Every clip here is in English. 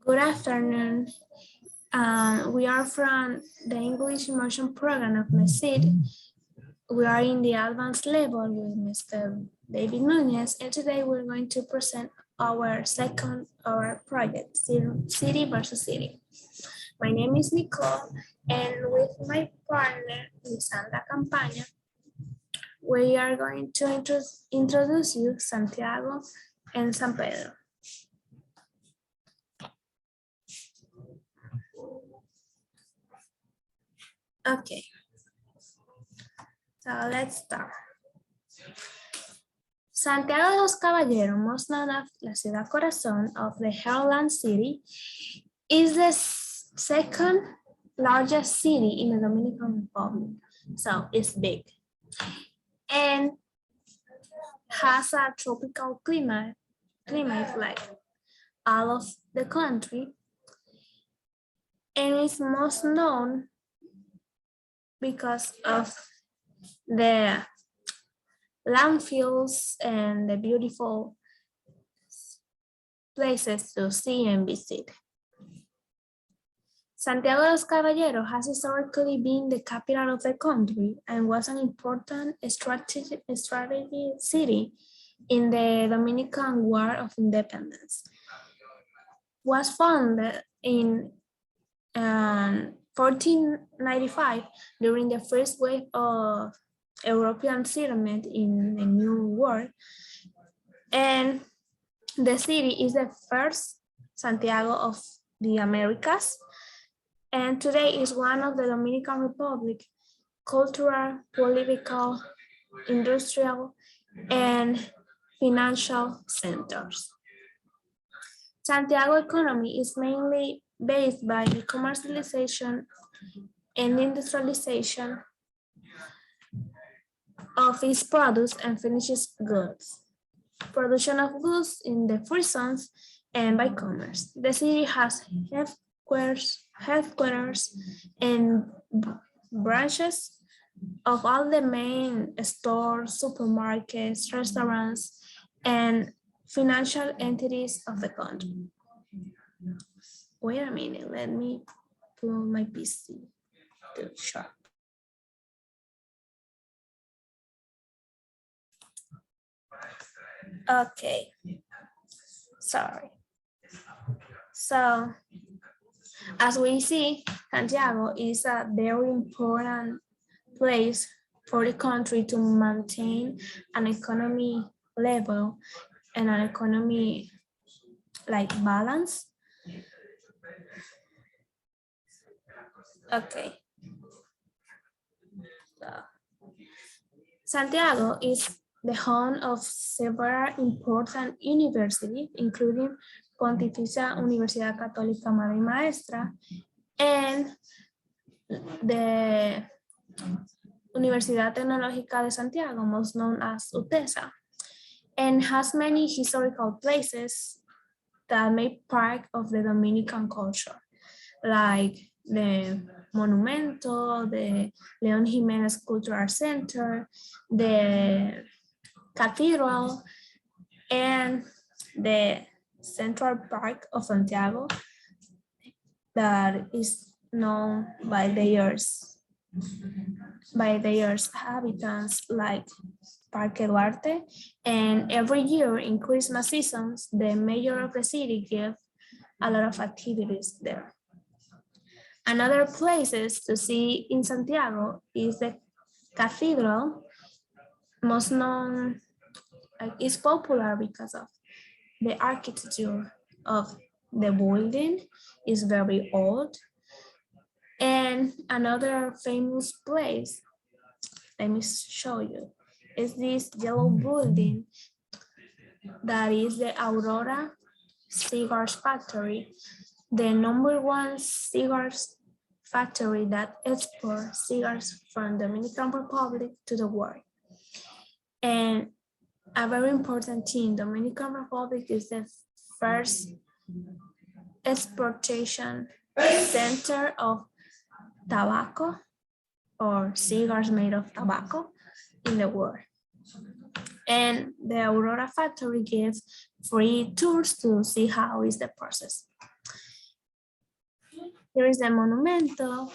Good afternoon. We are from the English immersion program of MESID. We are in the advanced level with Mr. David Nunez, and today we're going to present our project, City versus City. My name is Nicole, and with my partner, Lisandra Campaña, we are going to introduce you Santiago and San Pedro. Okay, so let's start. Santiago de los Caballeros, most known as la ciudad corazón of the Heartland City, is the second largest city in the Dominican Republic, so it's big. And has a tropical climate like all of the country, and is most known because of the landfills and the beautiful places to see and visit. Santiago de los Caballeros has historically been the capital of the country and was an important strategic city in the Dominican War of Independence. Was founded in 1495 during the first wave of European settlement in the New World, and the city is the first Santiago of the Americas, and today is one of the Dominican Republic cultural, political, industrial, and financial centers. Santiago economy is mainly based by the commercialization and industrialization of its products and finished goods, production of goods in the free zones, and by commerce. The city has headquarters and branches of all the main stores, supermarkets, restaurants, and financial entities of the country. Wait a minute, let me pull my PC to sharp. Okay, sorry. So, as we see, Santiago is a very important place for the country to maintain an economy level and an economy like balance. Okay. So, Santiago is the home of several important universities, including Pontificia Universidad Católica Madre y Maestra and the Universidad Tecnológica de Santiago, most known as UTESA, and has many historical places that make part of the Dominican culture, like the Monumento, the Leon Jimenez Cultural Center, the Cathedral, and the Central Park of Santiago that is known by their inhabitants like Parque Duarte, and every year in Christmas seasons, the mayor of the city gives a lot of activities there. Another places to see in Santiago is the cathedral, most known, is popular because of the architecture of the building is very old. And another famous place, let me show you, is this yellow building that is the Aurora Cigars Factory, the #1 cigars factory that exports cigars from the Dominican Republic to the world. And a very important thing, Dominican Republic is the first exportation center of tobacco or cigars made of tobacco in the world. And the Aurora factory gives free tours to see how is the process. Here is the Monumento.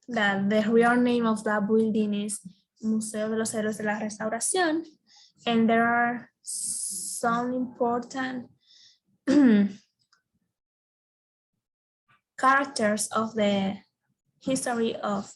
The real name of that building is Museo de los Héroes de la Restauración, and there are some important characters of the history of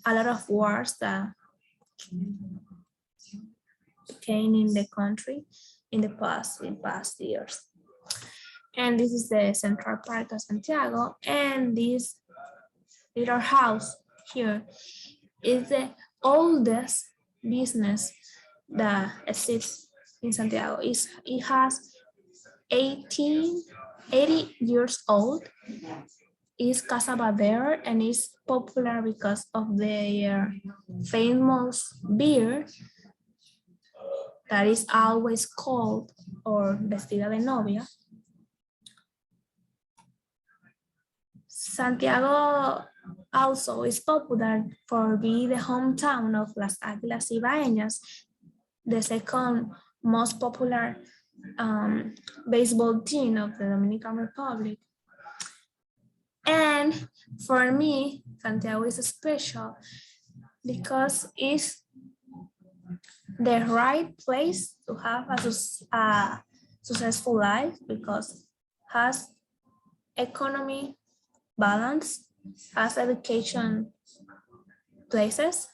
a lot of wars that came in the country in past years. And this is the Central Park of Santiago, and this little house here is the oldest business that exists in Santiago. It has 80 years old. It's Casa Bader, and is popular because of their famous beer that is always called or vestida de novia. Santiago also is popular for being the hometown of Las Águilas Ibaeñas, the second most popular baseball team of the Dominican Republic. And for me, Santiago is special because it's the right place to have a successful life, because has economy balance, has education places,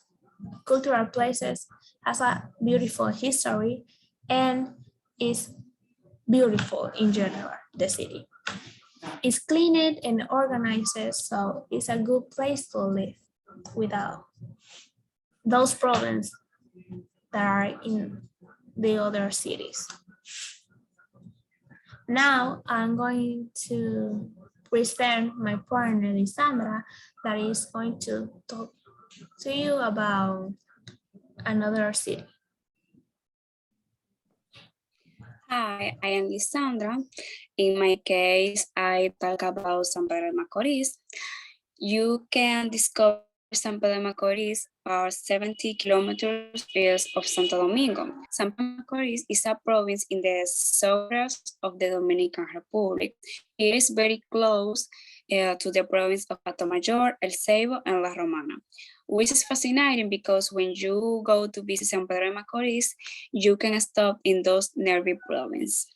cultural places, has a beautiful history, and is beautiful in general, the city. It's cleaned and organized, so it's a good place to live without those problems that are in the other cities. Now I'm going to present my partner, Lisandra, that is going to talk to you about another city. Hi, I am Lisandra. In my case, I talk about San Pedro de Macorís. You can discover San Pedro de Macorís are 70 kilometers east of Santo Domingo. San Pedro de Macorís is a province in the suburbs of the Dominican Republic. It is very close to the province of Atomayor, El Ceibo, and La Romana, which is fascinating because when you go to visit San Pedro de Macorís, you can stop in those nearby provinces.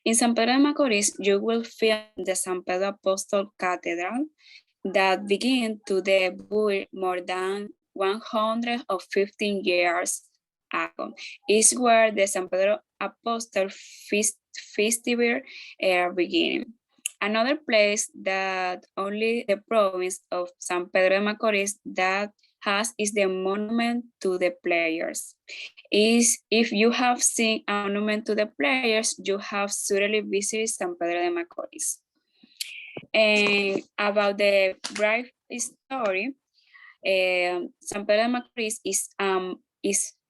In San Pedro de Macorís, you will find the San Pedro Apostol Cathedral that began to the build more than 115 years ago. It's where the San Pedro Apostol Festival began. Another place that only the province of San Pedro de Macorís that has is the monument to the players. If you have seen a monument to the players, you have certainly visited San Pedro de Macorís. And about the brief story, San Pedro de Macorís is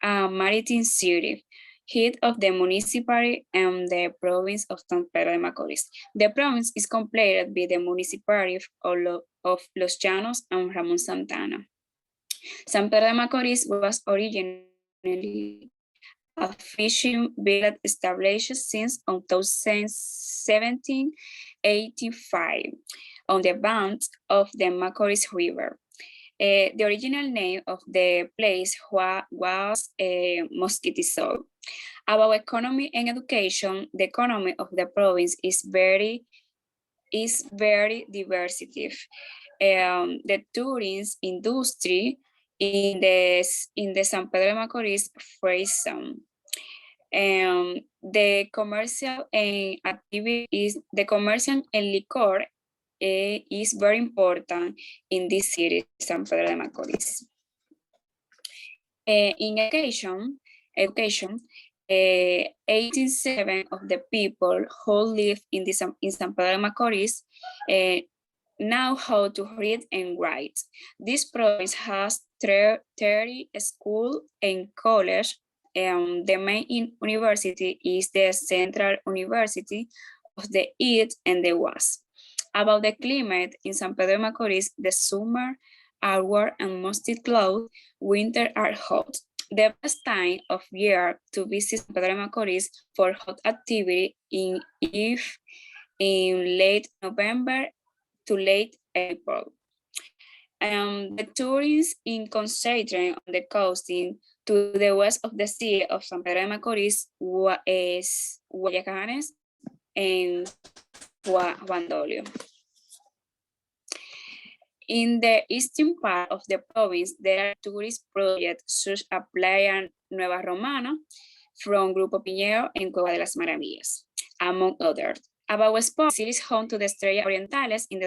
a maritime city, head of the municipality and the province of San Pedro de Macorís. The province is completed by the municipality of Los Llanos and Ramon Santana. San Pedro de Macorís was originally a fishing village established since 1785 on the banks of the Macorís River. The original name of the place was Mosquitisol. About economy and education, the economy of the province is very diversified. The tourism industry in the San Pedro de Macorís phrase zone. The commercial and liquor is very important in this city, San Pedro de Macorís. In education, 87% of the people who live in San Pedro de Macorís know how to read and write. This province has 30 schools and colleges. The main university is the Central University of the East and the West. About the climate in San Pedro de Macorís, the summer are warm and mostly cloudy, winter are hot. The best time of year to visit San Pedro de Macorís for hot activity in late November to late April. The tourists in concentrating on the coasting to the west of the city of San Pedro de Macorís is Guayacanes and Juan Dolio. In the eastern part of the province, there are tourist projects such as Playa Nueva Romana from Grupo Piñero and Cueva de las Maravillas, among others. About Sports, it is home to the Estrellas Orientales in the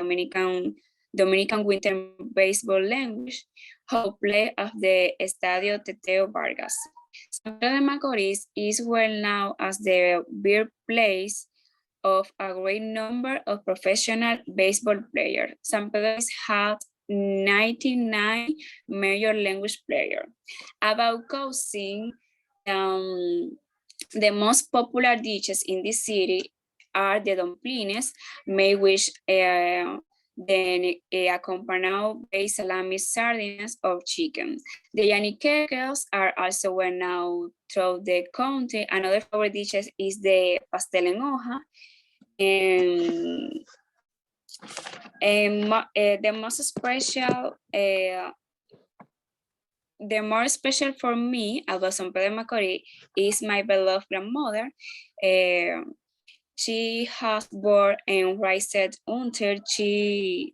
Dominican Winter Baseball language, home play of the Estadio Teteo Vargas. San Pedro de Macorís is well known as the birthplace of a great number of professional baseball players. San Pedro has 99 major language players. About cuisine, the most popular dishes in this city are the dumplings, made with then accompanied by salami, sardines, or chicken. The yaniqueques are also well known throughout the country. Another favorite dishes is the pastel en hoja. The more special for me about San Pedro de Macorís is my beloved grandmother. She has born and raised until she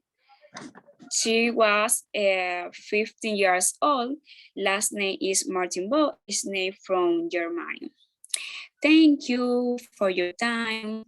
was 15 years old. Last name is Martin Bo, is named from Germany. Thank you for your time.